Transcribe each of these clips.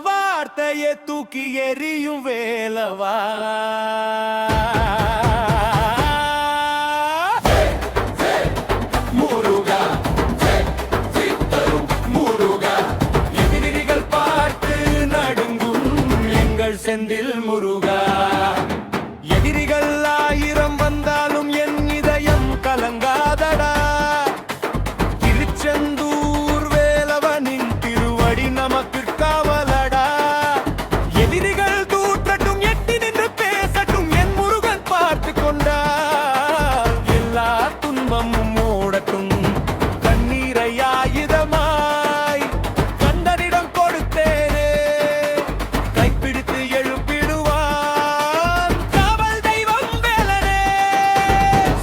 வார்த்தையை தூக்கி எறியும் வேலவா. முருகா சித்தரும் முருகா, எதிரிகள் பார்த்து நடுங்கும் எங்கள் செந்தில் முருகா. எதிரிகள் 1000 வந்தாலும் என் இதயம் கலங்காதடா. திருச்செந்தூர் வேலவனின் திருவடி நமக்கு காவலடா. எதிரிகள் தூற்றட்டும், எட்டி நின்று பேசட்டும், என் முருகன் பார்த்து கொண்டால் எல்லா துன்பமும் ஓடட்டும். கண்ணீரை ஆயுதமாய் கந்தனிடம் கொடுத்தேனே, கைப்பிடித்து எழுப்பிடுவான் காவல் தெய்வம் வேலனே.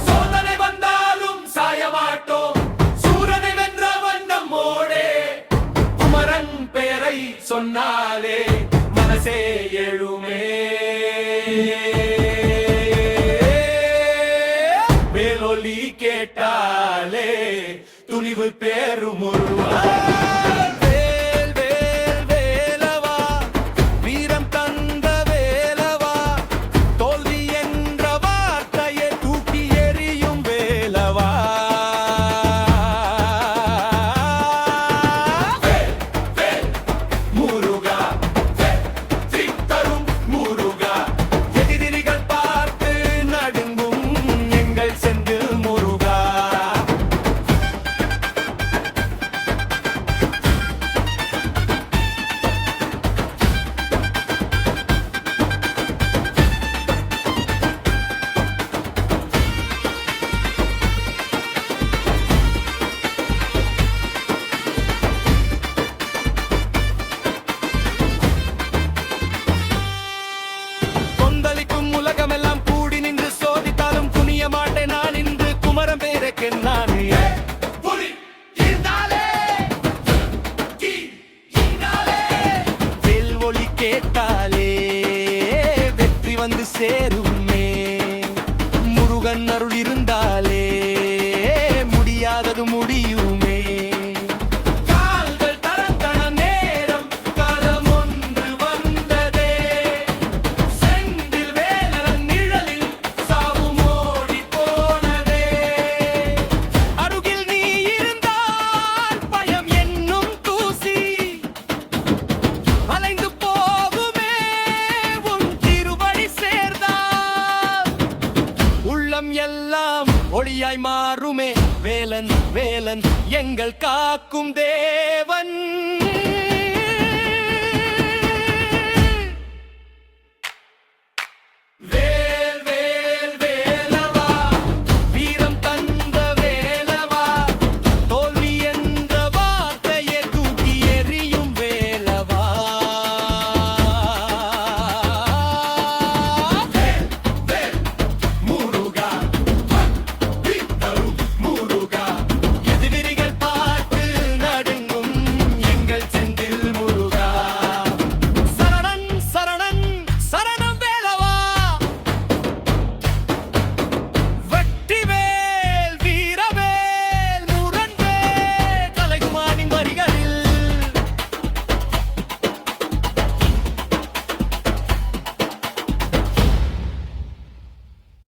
சோதனை வந்தாலும் சாயமாட்டோம், சூரனை வென்ற வண்ணம் ஓடே. குமரன் பெயரை சொன்னாலே மனசே எழுமே. வேலொலி கேட்டாலே துணிவு பேரும் வேல் வேல் வேலவா, வீரம் தந்த வேலவா, தோல்வி என்ற வார்த்தையை தூக்கி எறியும் வேலவா. முருகா சித்தரும் முருகா, எதிரிகள் பார்த்து நடுங்கும் எங்கள் செந்தில் முருகா. கொந்தளிக்கும் உலகமெல்லாம் கூடி நின்று சோதித்தாலும் துணிய மாட்டேன் நான் இன்று. குமரன் பேருக்கு நான் வேல் ஒலி கேட்டாலே வெற்றி வந்து சேருமே. முருகன் அருள் இருந்தாலே முடியாதது முடியுமே. கால்கள் தரத்தன நேரம் காலம் ஒன்று வந்ததே. செந்தில் வேலன் நிழலில் சாவும் ஓடி போனதே. அருகில் நீ இருந்தால் பயம் என்னும் தூசி அலைந்து போகுமே. உன் திருவடி சேர்ந்தால் உள்ளம் எல்லாம் ஒளியாய் மாறுமே. வேலன் வேலன் எங்கள் காக்கும் தேவ